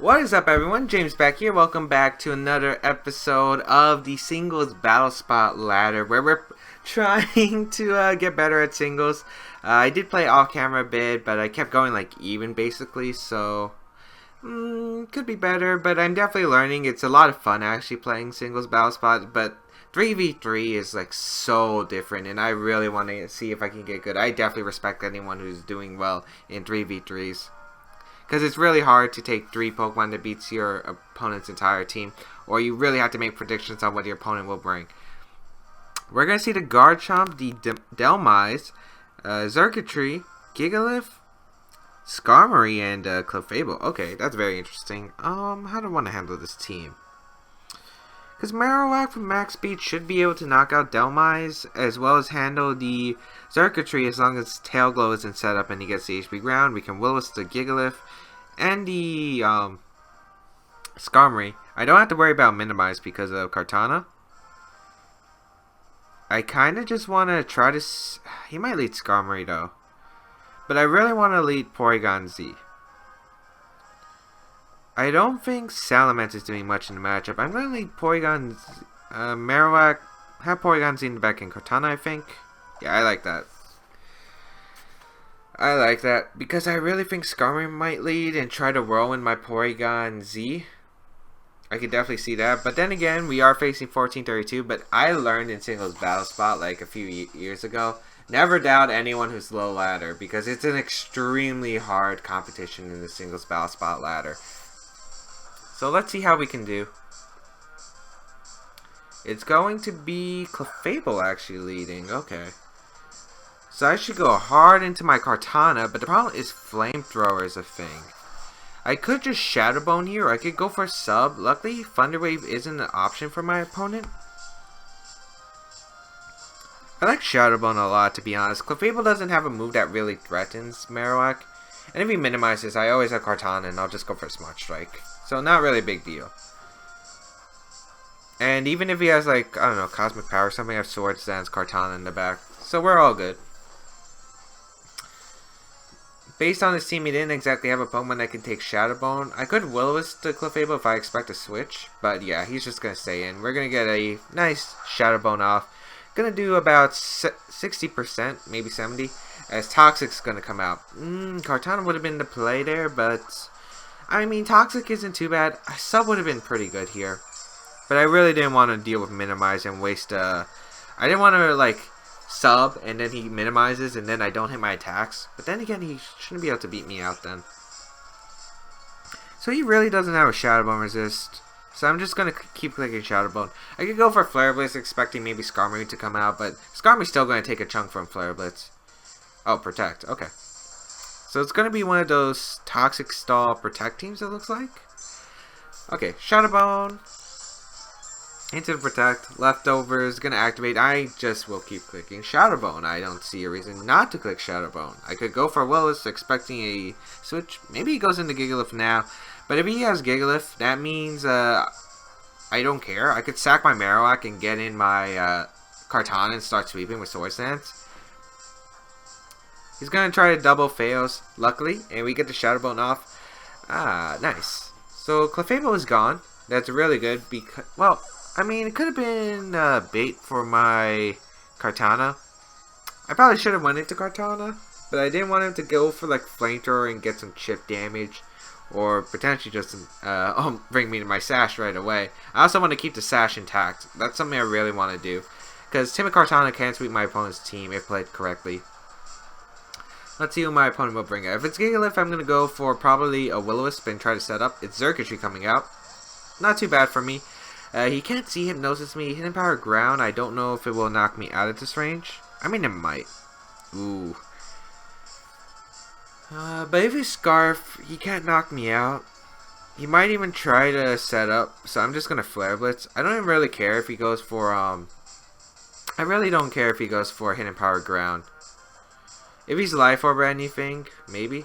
What is up, everyone? James Baek here. Welcome back to another episode of the Singles Battle Spot Ladder, where we're trying to get better at singles. I did play off camera a bit, but I kept going like even basically, so could be better, but I'm definitely learning. It's a lot of fun actually playing Singles Battle Spot, but 3v3 is like so different, and I really want to see if I can get good. I definitely respect anyone who's doing well in 3v3s. Because it's really hard to take 3 Pokemon that beats your opponent's entire team, or you really have to make predictions on what your opponent will bring. We're going to see the Garchomp, the Delmise, Xurkitree, Gigalith, Skarmory, and Clefable. Okay, that's very interesting. How do I want to handle this team? Because Marowak from max speed should be able to knock out Delmise, as well as handle the Xurkitree as long as Tail Glow isn't set up and he gets the HP ground. We can Will-O-Wisp the Gigalith and the Skarmory. I don't have to worry about Minimize because of Kartana. I kind of just want to try to... He might lead Skarmory though. But I really want to lead Porygon-Z. I don't think Salamence is doing much in the matchup. I'm going to lead Porygon... Marowak... Have Porygon-Z in the back end. Kartana, I think. Yeah, I like that. I like that. Because I really think Skarmory might lead and try to whirlwind my Porygon-Z. I could definitely see that. But then again, we are facing 1432. But I learned in Singles Battle Spot like a few years ago. Never doubt anyone who's low ladder. Because it's an extremely hard competition in the Singles Battle Spot ladder. So let's see how we can do. It's going to be Clefable actually leading. Okay. So I should go hard into my Kartana, but the problem is Flamethrower is a thing. I could just Shadow Bone here, or I could go for Sub. Luckily, Thunder Wave isn't an option for my opponent. I like Shadow Bone a lot, to be honest. Clefable doesn't have a move that really threatens Marowak. And if he minimizes, I always have Kartana, and I'll just go for Smart Strike. So not really a big deal. And even if he has like, I don't know, Cosmic Power or something, I have Swords Dance, Kartana in the back. So we're all good. Based on his team, he didn't exactly have a Pokemon that can take Shadow Bone. I could Will-O-Wisp to Clefable if I expect a switch. But yeah, he's just going to stay in. We're going to get a nice Shadow Bone off. Going to do about 60%, maybe 70%. As Toxic's going to come out. Kartana would have been the play there, but... I mean, Toxic isn't too bad. Sub would have been pretty good here. But I really didn't want to deal with Minimize and waste... I didn't want to, like, sub and then he minimizes and then I don't hit my attacks. But then again, he shouldn't be able to beat me out then. So he really doesn't have a Shadow Bone resist. So I'm just going to keep clicking Shadow Bone. I could go for Flare Blitz expecting maybe Skarmory to come out. But Skarmory's still going to take a chunk from Flare Blitz. Oh, Protect. Okay. So it's going to be one of those Toxic Stall Protect teams, it looks like. Okay, Shadow Bone. Into the Protect. Leftovers. Going to activate. I just will keep clicking Shadow Bone. I don't see a reason not to click Shadow Bone. I could go for Will-O-Wisp expecting a switch. Maybe he goes into Gigalith now. But if he has Gigalith, that means I don't care. I could sack my Marowak and get in my Kartana and start sweeping with Swords Dance. He's going to try to double fails, luckily, and we get the Shadow Bone off. Ah, nice. So, Clefable is gone. That's really good because, well, I mean, it could have been bait for my Kartana. I probably should have went into Kartana, but I didn't want him to go for, like, Flamethrower and get some chip damage, or potentially just bring me to my Sash right away. I also want to keep the Sash intact. That's something I really want to do, because Timid Kartana can sweep my opponent's team if played correctly. Let's see who my opponent will bring out. If it's Gigalith, I'm going to go for probably a Will-O-Wisp and try to set up. It's Xurkitree coming out. Not too bad for me. He can't see Hypnosis me. Hidden Power Ground. I don't know if it will knock me out at this range. I mean, it might. Ooh. But if he's Scarf, he can't knock me out. He might even try to set up. So I'm just going to Flare Blitz. I don't even really care if he goes for, I really don't care if he goes for Hidden Power Ground. If he's Life Orb or anything, maybe.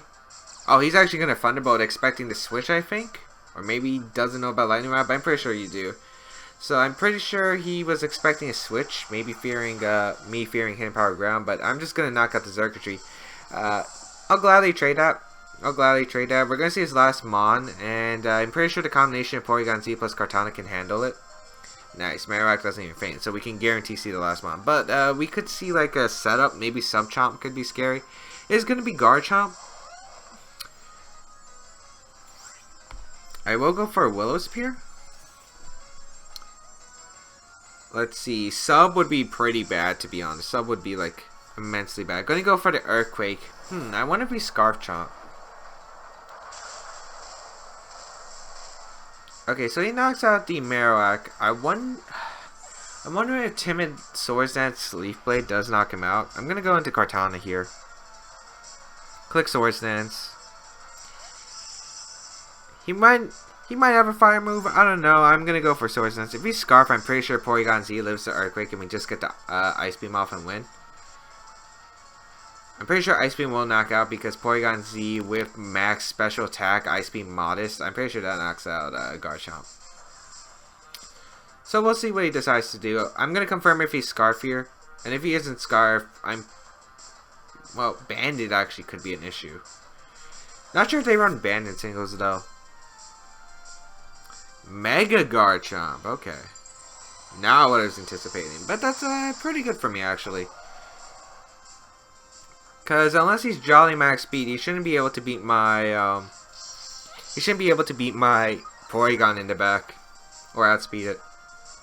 Oh, he's actually going to Thunderbolt expecting to switch, I think. Or maybe he doesn't know about Lightning Rod, but I'm pretty sure you do. So I'm pretty sure he was expecting a switch. Maybe fearing me fearing Hidden Power Ground. But I'm just going to knock out the Xurkitree. I'll gladly trade that. I'll gladly trade that. We're going to see his last Mon, and I'm pretty sure the combination of Porygon-Z plus Kartana can handle it. Nice. Marowak doesn't even faint, so we can guarantee see the last Mon. But we could see like a setup. Maybe Subchomp could be scary. It's going to be Garchomp. I will go for a Will-O-Wisp here. Let's see. Sub would be pretty bad, to be honest. Sub would be like immensely bad. Going to go for the Earthquake. I wonder if we Scarf Chomp. Okay, so he knocks out the Marowak. I'm wondering if Timid Swords Dance Leaf Blade does knock him out. I'm gonna go into Kartana here. Click Swords Dance. He might have a fire move. I don't know. I'm gonna go for Swords Dance. If we Scarf, I'm pretty sure Porygon-Z lives the Earthquake, and we just get the Ice Beam off and win. I'm pretty sure Ice Beam will knock out because Porygon-Z with max special attack, Ice Beam modest. I'm pretty sure that knocks out Garchomp. So we'll see what he decides to do. I'm going to confirm if he's Scarf here. And if he isn't Scarf, well, Banded actually could be an issue. Not sure if they run Banded singles though. Mega Garchomp. Okay. Not what I was anticipating. But that's pretty good for me actually. Because unless he's Jolly Max Speed, he shouldn't be able to beat my, Porygon in the back. Or outspeed it.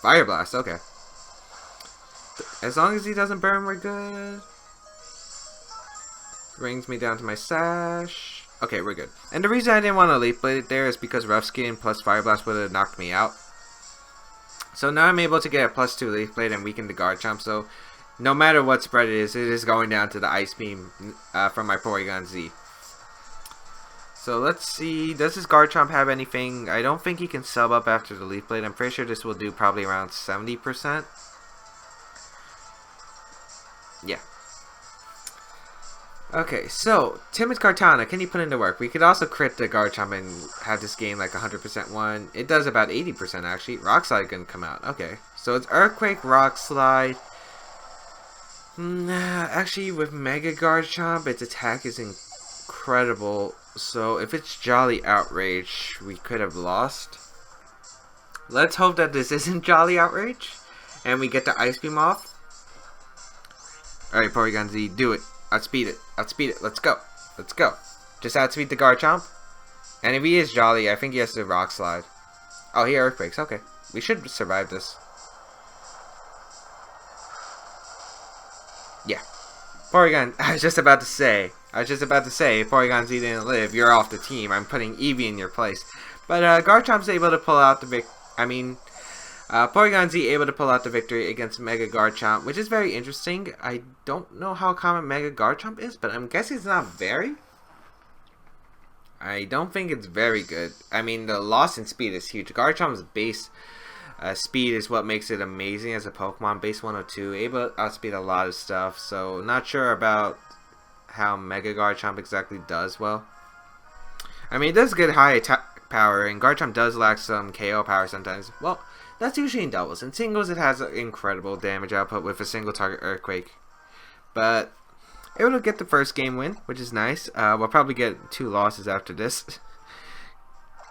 Fire Blast, okay. As long as he doesn't burn, we're good. Brings me down to my Sash. Okay, we're good. And the reason I didn't want to Leaf Blade it there is because Rough Skin plus Fire Blast would have knocked me out. So now I'm able to get a +2 Leaf Blade and weaken the Garchomp, so no matter what spread it is going down to the Ice Beam from my Porygon-Z. So let's see, does this Garchomp have anything? I don't think he can sub up after the Leaf Blade. I'm pretty sure this will do probably around 70%. Yeah. Okay, so, Timid Kartana, can you put into work? We could also crit the Garchomp and have this game like 100% one. It does about 80% actually. Rock Slide can come out. Okay, so it's Earthquake, Rock Slide. Actually, with Mega Garchomp, its attack is incredible. So, if it's Jolly Outrage, we could have lost. Let's hope that this isn't Jolly Outrage, and we get the Ice Beam off. Alright, Porygon-Z, do it. Outspeed it. Outspeed it. Let's go. Let's go. Just outspeed the Garchomp. And if he is Jolly, I think he has to Rock Slide. Oh, he Earthquakes. Okay. We should survive this. Yeah. Porygon, I was just about to say, if Porygon-Z didn't live, you're off the team. I'm putting Eevee in your place. But Garchomp's able to pull out the Porygon-Z able to pull out the victory against Mega Garchomp, which is very interesting. I don't know how common Mega Garchomp is, but I'm guessing it's not very. I don't think it's very good. I mean, the loss in speed is huge. Garchomp's base speed is what makes it amazing as a Pokemon. Base 102, able to outspeed a lot of stuff. So, not sure about how Mega Garchomp exactly does well. I mean, it does get high attack power, and Garchomp does lack some KO power sometimes. Well, that's usually in doubles. In singles, it has an incredible damage output with a single target Earthquake. But able to get the first game win, which is nice. We'll probably get 2 losses after this.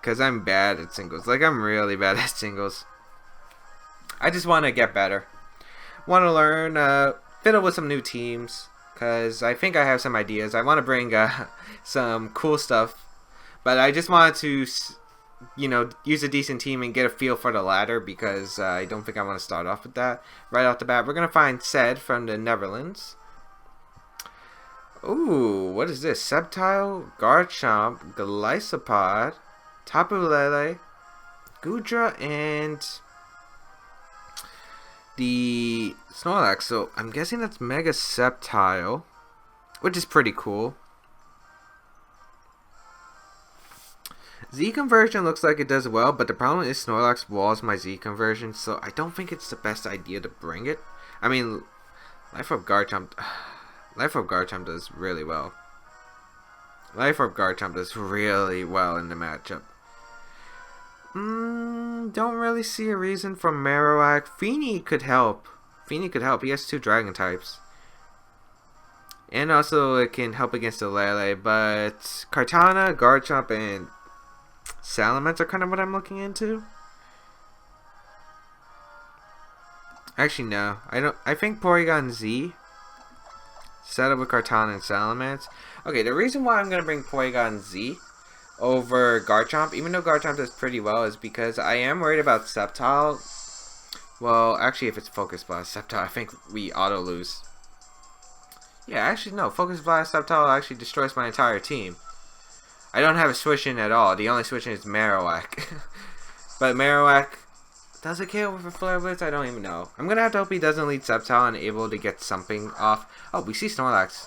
Because I'm bad at singles. Like, I'm really bad at singles. I just want to get better. Want to learn, fiddle with some new teams. Because I think I have some ideas. I want to bring some cool stuff. But I just wanted to, you know, use a decent team and get a feel for the ladder. Because I don't think I want to start off with that. Right off the bat, we're going to find Sed from the Netherlands. Ooh, what is this? Sceptile, Garchomp, Golisopod, Tapu Lele, Goodra, and the Snorlax. So I'm guessing that's Mega Sceptile, which is pretty cool. Z conversion looks like it does well, but the problem is Snorlax walls my Z conversion, so I don't think it's the best idea to bring it. I mean, Life Orb Garchomp does really well. Life Orb Garchomp does really well in the matchup. Don't really see a reason for Marowak. Feeny could help. He has 2 dragon types. And also it can help against the Lele, but Kartana, Garchomp, and Salamence are kind of what I'm looking into. Actually, no. I think Porygon-Z set up with Kartana and Salamence. Okay, the reason why I'm going to bring Porygon-Z over Garchomp, even though Garchomp does pretty well, is because I am worried about Sceptile. Well, actually, if it's Focus Blast, Sceptile, I think we auto-lose. Yeah, actually, no. Focus Blast, Sceptile actually destroys my entire team. I don't have a switch-in at all. The only switch-in is Marowak. But Marowak, does it KO with a Flare Blitz? I don't even know. I'm going to have to hope he doesn't lead Sceptile and able to get something off. Oh, we see Snorlax.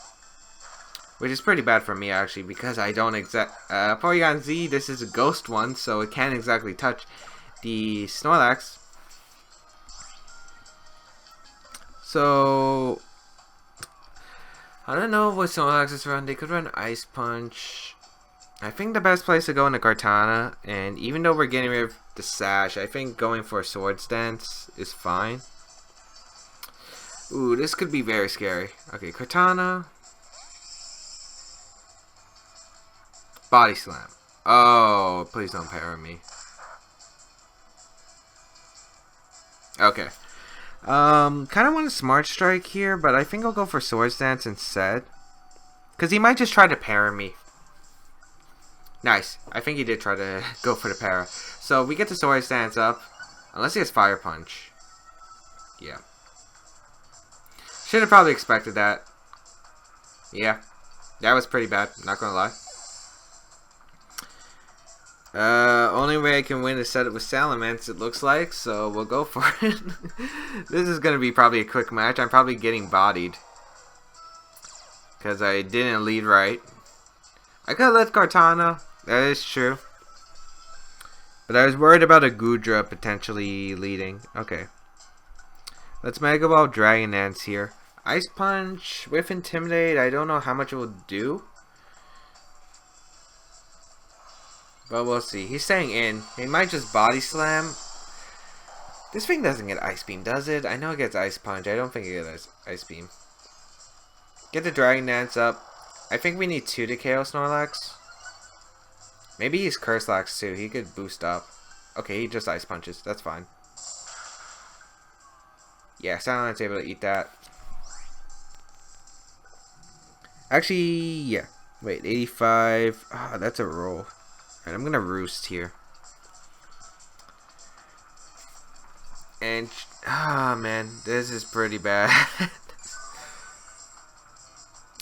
Which is pretty bad for me, actually, because I don't Porygon-Z, this is a ghost one, so it can't exactly touch the Snorlax. So, I don't know what Snorlax run. They could run Ice Punch. I think the best place to go into Kartana, and even though we're getting rid of the Sash, I think going for a Swords Dance is fine. Ooh, this could be very scary. Okay, Kartana. Body Slam. Oh, please don't para me. Okay. Kind of want a Smart Strike here, but I think I'll go for Swords Dance instead. Because he might just try to para me. Nice. I think he did try to go for the para. So we get the Swords Dance up. Unless he has Fire Punch. Yeah. Should have probably expected that. Yeah. That was pretty bad. Not gonna lie. Only way I can win is set it with Salamence, it looks like. So we'll go for it. This is gonna be probably a quick match. I'm probably getting bodied. Because I didn't lead right. I could have let Kartana. That is true. But I was worried about a Goodra potentially leading. Okay. Let's Mega Ball Dragon Dance here. Ice Punch with Intimidate. I don't know how much it will do. But we'll see. He's staying in. He might just Body Slam. This thing doesn't get Ice Beam, does it? I know it gets Ice Punch. I don't think it gets Ice Beam. Get the Dragon Dance up. I think we need 2 to KO Snorlax. Maybe he's Curse-Lax too. He could boost up. Okay, he just Ice Punches. That's fine. Yeah, Salamence able to eat that. Actually, yeah. Wait, 85. Ah, that's a roll. Alright, I'm gonna Roost here. And, man, this is pretty bad.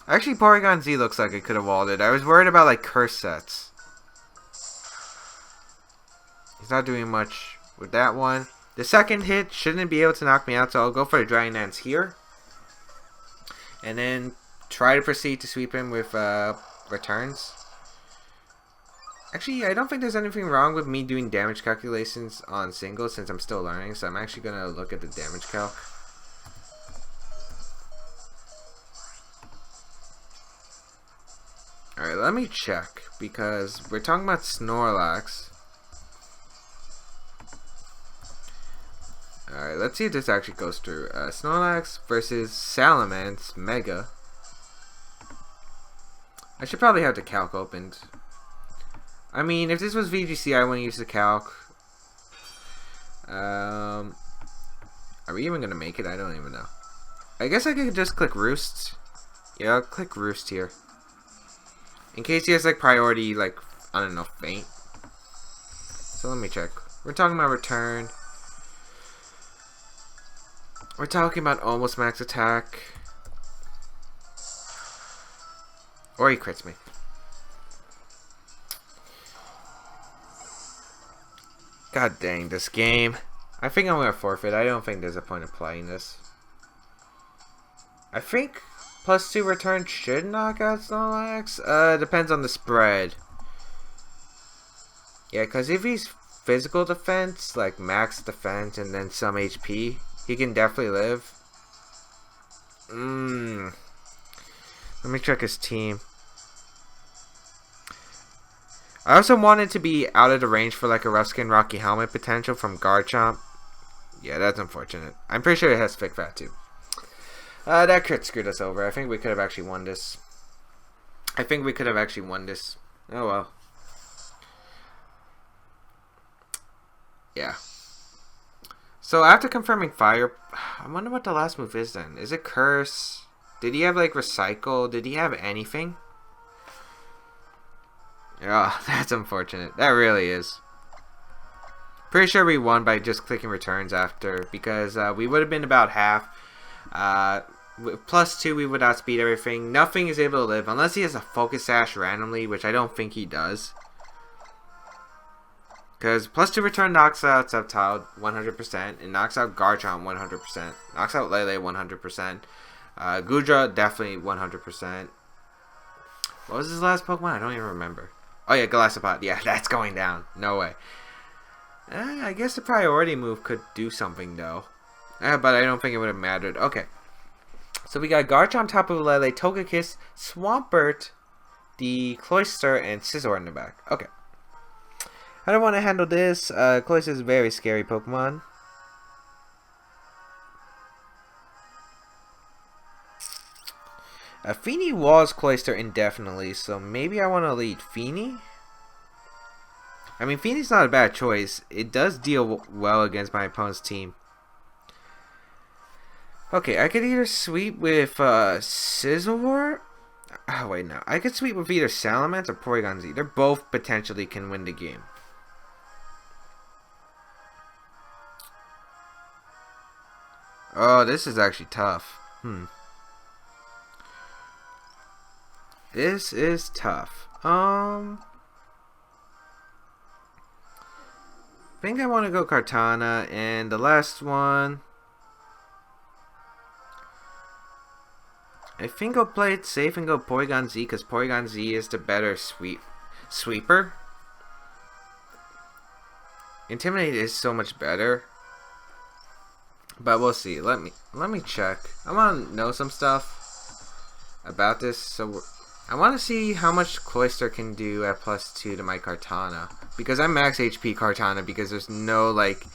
Actually, Porygon-Z looks like it could have walled it. I was worried about, like, curse sets. He's not doing much with that one. The second hit shouldn't be able to knock me out, so I'll go for the Dragon Dance here. And then try to proceed to sweep him with returns. Actually, I don't think there's anything wrong with me doing damage calculations on singles since I'm still learning, so I'm actually going to look at the damage calc. Alright, let me check, because we're talking about Snorlax. Alright, let's see if this actually goes through. Snorlax versus Salamence-Mega. I should probably have the calc opened. I mean, if this was VGC, I wouldn't use the calc. Are we even going to make it? I don't even know. I guess I could just click Roost. Yeah, I'll click Roost here. In case he has, like, priority, like, I don't know, Faint. So let me check. We're talking about return. We're talking about almost max attack. Or he crits me. God dang, this game. I think I'm going to forfeit. I don't think there's a point of playing this. I think +2 return should knock out Snorlax. Depends on the spread. Yeah, because if he's physical defense, like max defense and then some HP, he can definitely live. Let me check his team. I also wanted to be out of the range for like a Rough Skin Rocky Helmet potential from Garchomp. Yeah, that's unfortunate. I'm pretty sure it has Thick Fat too. That crit screwed us over. I think we could have actually won this. Oh well. Yeah. So after confirming fire, I wonder what the last move is then. Is it curse? Did he have like recycle? Did he have anything? Oh, that's unfortunate. That really is. Pretty sure we won by just clicking returns after, because we would have been about half. +2 we would outspeed everything. Nothing is able to live unless he has a focus sash randomly, which I don't think he does. Because +2 return knocks out Subtile 100%, and knocks out Garchomp 100%, knocks out Lele 100%, Gudra definitely 100%. What was his last Pokemon? I don't even remember. Oh yeah, Golisopod. Yeah, that's going down. No way. I guess the priority move could do something though. But I don't think it would have mattered. Okay. So we got Garchomp, Tapu Lele, Togekiss, Swampert, the Cloyster, and Scizor in the back. Okay. I don't want to handle this. Cloyster is a very scary Pokemon. Feeny was Cloyster indefinitely, so maybe I want to lead Feeny. I mean, Feeny's not a bad choice. It does deal well against my opponent's team. Okay, I could either sweep with Scizor. Oh, wait, no. I could sweep with either Salamence or Porygon-Z. They're both potentially can win the game. Oh, this is actually tough. This is tough. I think I want to go Kartana, and the last one, I think I'll play it safe and go Porygon-Z, because Porygon-Z is the better sweeper. Intimidate is so much better, but we'll see. Let me check. I want to know some stuff about this, so I want to see how much Cloyster can do at +2 to my Kartana, because I'm max HP Kartana, because there's no like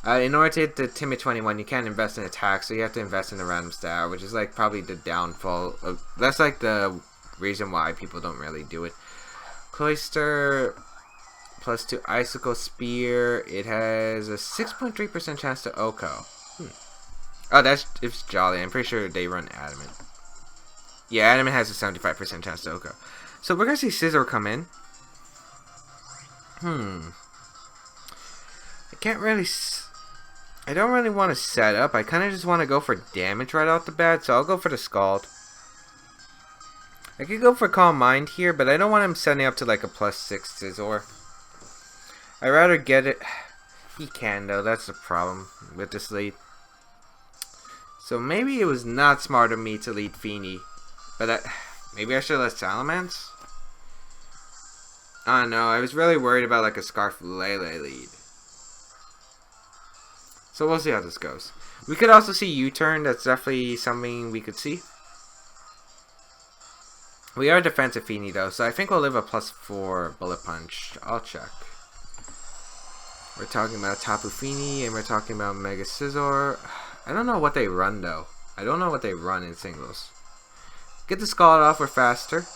in order to hit the Timid 21 you can't invest in attack, so you have to invest in a random stat, which is like probably the downfall of, that's like the reason why people don't really do it. Cloyster +2 Icicle Spear, it has a 6.3% chance to OHKO. Oh, it's Jolly. I'm pretty sure they run Adamant. Yeah, Adamant has a 75% chance to OHKO. So we're gonna see Scizor come in. I don't really want to set up. I kind of just want to go for damage right off the bat, so I'll go for the Scald. I could go for Calm Mind here, but I don't want him setting up to like a +6 Scizor. I'd rather get it. He can though. That's the problem with this lead. So maybe it was not smart of me to lead Feeny. But maybe I should let Salamence? I don't know. I was really worried about like a Scarf Lele lead. So we'll see how this goes. We could also see U-turn. That's definitely something we could see. We are defensive Feeny though, so I think we'll live a +4 Bullet Punch. I'll check. We're talking about Tapu Fini and we're talking about Mega Scizor. I don't know what they run though. I don't know what they run in singles. Get the Scald off, we're faster.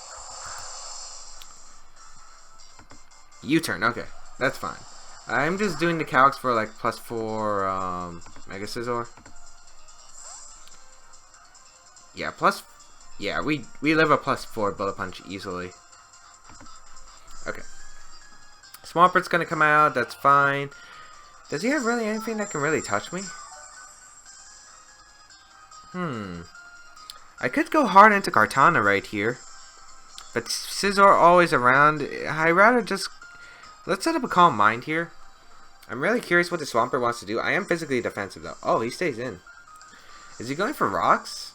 U-turn, okay. That's fine. I'm just doing the calcs for like +4 Mega Scizor. Yeah, we live a +4 Bullet Punch easily. Okay. Swampert's gonna come out, that's fine. Does he have really anything that can really touch me? I could go hard into Kartana right here. But Scizor always around. I'd rather just... Let's set up a Calm Mind here. I'm really curious what the Swampert wants to do. I am physically defensive though. Oh, he stays in. Is he going for Rocks?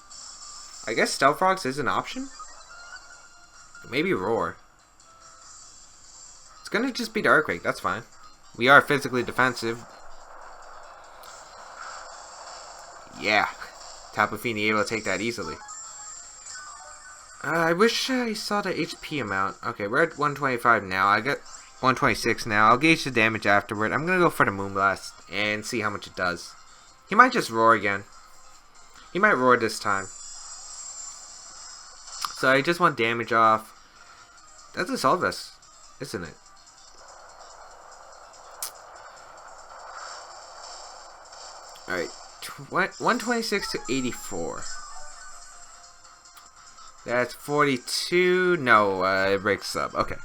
I guess Stealth Rocks is an option. Maybe Roar. It's gonna just be the Earthquake, that's fine. We are physically defensive. Yeah. Tapu Fini able to take that easily. I wish I saw the HP amount. Okay, we're at 125 now. I got 126 now. I'll gauge the damage afterward. I'm gonna go for the Moonblast and see how much it does. He might just Roar again. He might roar this time. So I just want damage off. That's a Solvest, isn't it? Alright. 126 to 84. That's 42. No, it breaks up. Okay.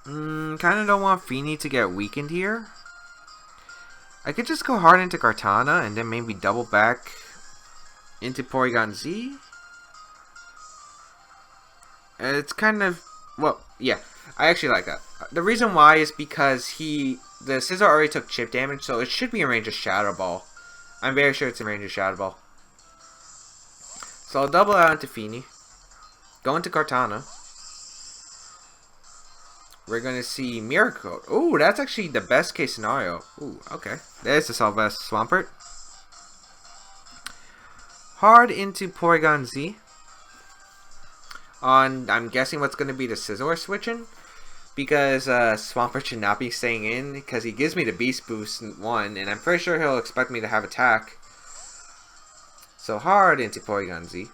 Kind of don't want Feeny to get weakened here. I could just go hard into Kartana and then maybe double back into Porygon-Z. It's kind of, well, yeah, I actually like that. The reason why is because the Scizor already took chip damage, so it should be in range of Shadow Ball. I'm very sure it's in range of Shadow Ball. So I'll double out into Feeny. Go into Kartana. We're going to see Miracle. Ooh, that's actually the best case scenario. Ooh, okay. There's the Solvest Swampert. Hard into Porygon-Z. I'm guessing what's going to be the Scizor switching. Because Swampert should not be staying in. Because he gives me the Beast Boost 1. And I'm pretty sure he'll expect me to have attack. So hard into Porygon-Z.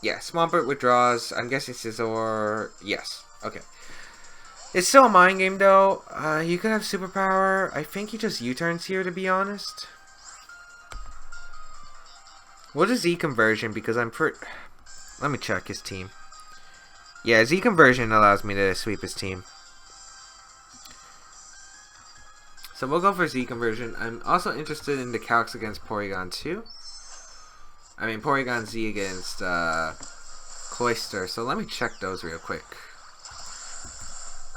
Yeah, Swampert withdraws. I'm guessing Scizor. Yes. Okay. It's still a mind game, though. You could have superpower. I think he just U-turns here, to be honest. What is Z conversion? Because I'm pretty... Let me check his team. Yeah, Z conversion allows me to sweep his team. So we'll go for Z conversion. I'm also interested in the calcs against Porygon 2. I mean, Porygon-Z against Cloyster. So let me check those real quick.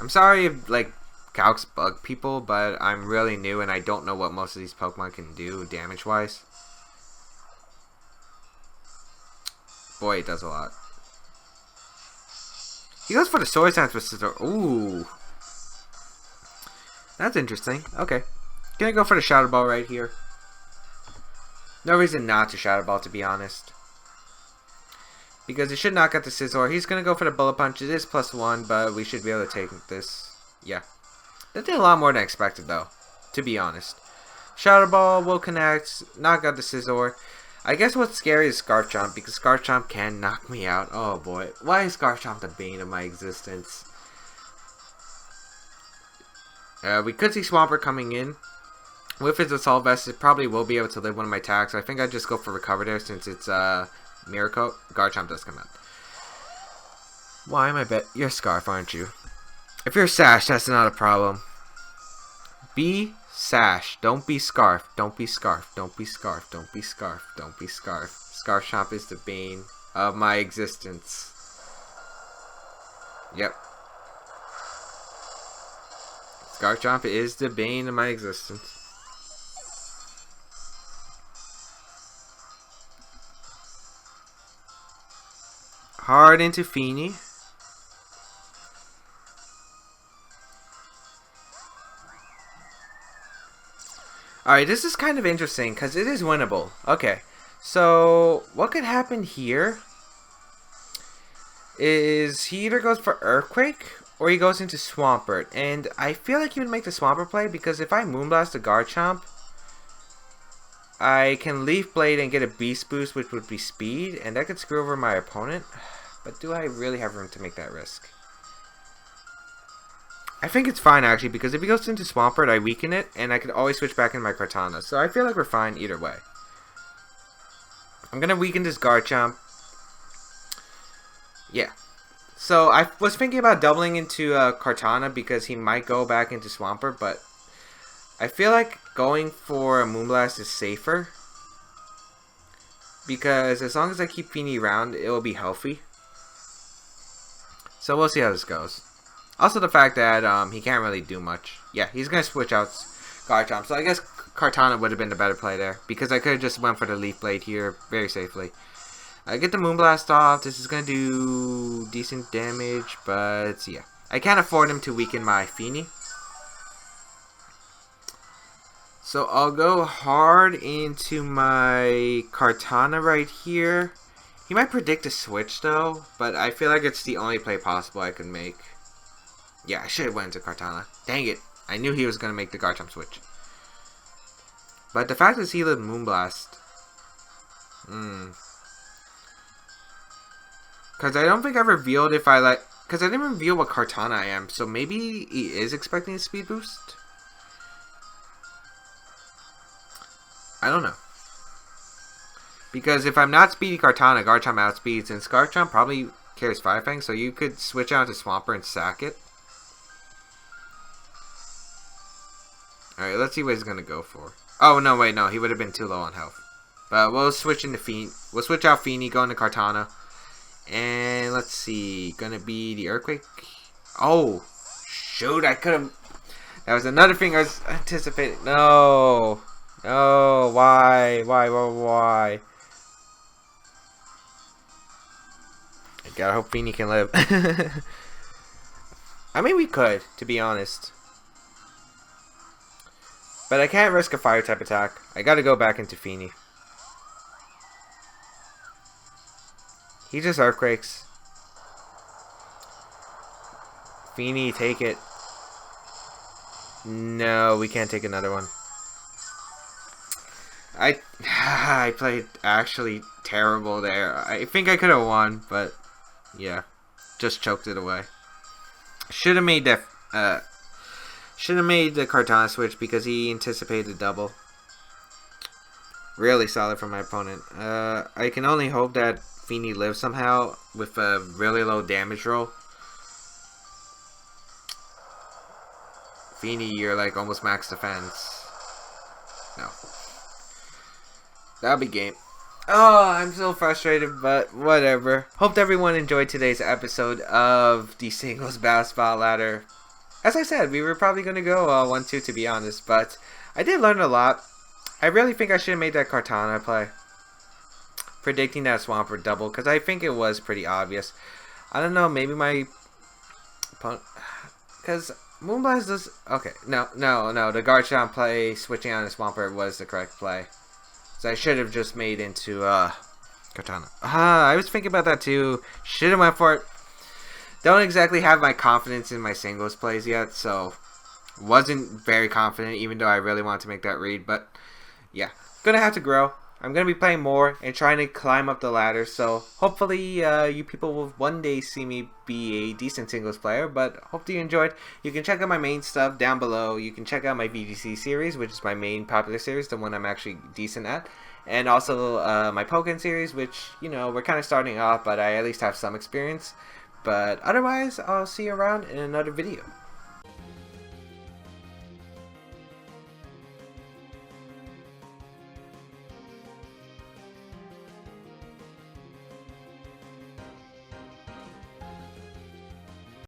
I'm sorry if, like, calcs bug people, but I'm really new and I don't know what most of these Pokemon can do damage-wise. Boy, it does a lot. He goes for the Sword Dance with Scizor. Ooh. That's interesting. Okay. Gonna go for the Shadow Ball right here. No reason not to Shadow Ball, to be honest. Because it should knock out the Scizor. He's going to go for the Bullet Punch. It is +1, but we should be able to take this. Yeah. That did a lot more than I expected, though, to be honest. Shadow Ball will connect. Knock out the Scizor. I guess what's scary is Garchomp, because Garchomp can knock me out. Oh, boy. Why is Garchomp the bane of my existence? We could see Swampert coming in. With his Assault Vest, it probably will be able to live one of my attacks. I think I'd just go for Recover there since it's Miracle. Garchomp does come out. Why am I bet? You're Scarf, aren't you? If you're Sash, that's not a problem. Be Sash. Don't be Scarf. Don't be Scarf. Don't be Scarf. Don't be Scarf. Don't be Scarf. Garchomp is the bane of my existence. Yep. Garchomp is the bane of my existence. Hard into Feeny. Alright, this is kind of interesting because it is winnable. Okay, so what could happen here is he either goes for Earthquake or he goes into Swampert. And I feel like he would make the Swampert play because if I Moonblast the Garchomp, I can Leaf Blade and get a Beast Boost, which would be Speed, and that could screw over my opponent. But do I really have room to make that risk? I think it's fine, actually, because if he goes into Swampert, I weaken it, and I could always switch back in my Kartana. So I feel like we're fine either way. I'm going to weaken this Garchomp. Yeah. So I was thinking about doubling into Kartana because he might go back into Swampert, but I feel like going for a Moonblast is safer. Because as long as I keep Feeny around, it will be healthy. So we'll see how this goes. Also the fact that he can't really do much. Yeah, he's going to switch out Garchomp. So I guess Kartana would have been the better play there. Because I could have just went for the Leaf Blade here very safely. I get the Moonblast off. This is going to do decent damage. But yeah, I can't afford him to weaken my Feeny. So I'll go hard into my Kartana right here. He might predict a switch though, but I feel like it's the only play possible I can make. Yeah, I should have went into Kartana. Dang it. I knew he was going to make the Garchomp switch. But the fact is he lived Moonblast. Because I don't think I revealed if I like... Because I didn't reveal what Kartana I am. So maybe he is expecting a speed boost? I don't know. Because if I'm not speedy Kartana, Garchomp outspeeds. And Garchomp probably carries Fire Fang. So you could switch out to Swampert and sack it. Alright, let's see what he's going to go for. Oh, no, wait, no. He would have been too low on health. But we'll switch into Feeny. We'll switch out Feeny, go into Kartana. And let's see. Gonna be the Earthquake. Oh, shoot. I could have. That was another thing I was anticipating. No. No. Why? Why? I gotta hope Feeny can live. I mean, we could, to be honest. But I can't risk a fire type attack. I gotta go back into Feeny. He just Earthquakes. Feeny, take it. No, we can't take another one. I played actually terrible there. I think I could have won, but yeah, just choked it away. Should have made that. Should have made the Kartana switch because he anticipated double. Really solid from my opponent. I can only hope that Feeny lives somehow with a really low damage roll. Feeny, you're like almost max defense. No. That'll be game. Oh, I'm so frustrated, but whatever. Hope everyone enjoyed today's episode of the Singles Battle Spot Ladder. As I said, we were probably going to go 1-2 to be honest, but I did learn a lot. I really think I should have made that Kartana play. Predicting that Swampert double, because I think it was pretty obvious. I don't know, maybe my opponent... Because Moonblast does... Okay, no, the Garchomp play, switching on the Swampert was the correct play. So I should have just made into Kartana. I was thinking about that too. Should have went for it. Don't exactly have my confidence in my singles plays yet, so wasn't very confident, even though I really wanted to make that read. But yeah, gonna have to grow. I'm gonna be playing more and trying to climb up the ladder. So hopefully you people will one day see me be a decent singles player. But hope you enjoyed. You can check out my main stuff down below. You can check out my VGC series, which is my main popular series, the one I'm actually decent at. And also my Pokken series, which, you know, we're kind of starting off, but I at least have some experience. But otherwise, I'll see you around in another video.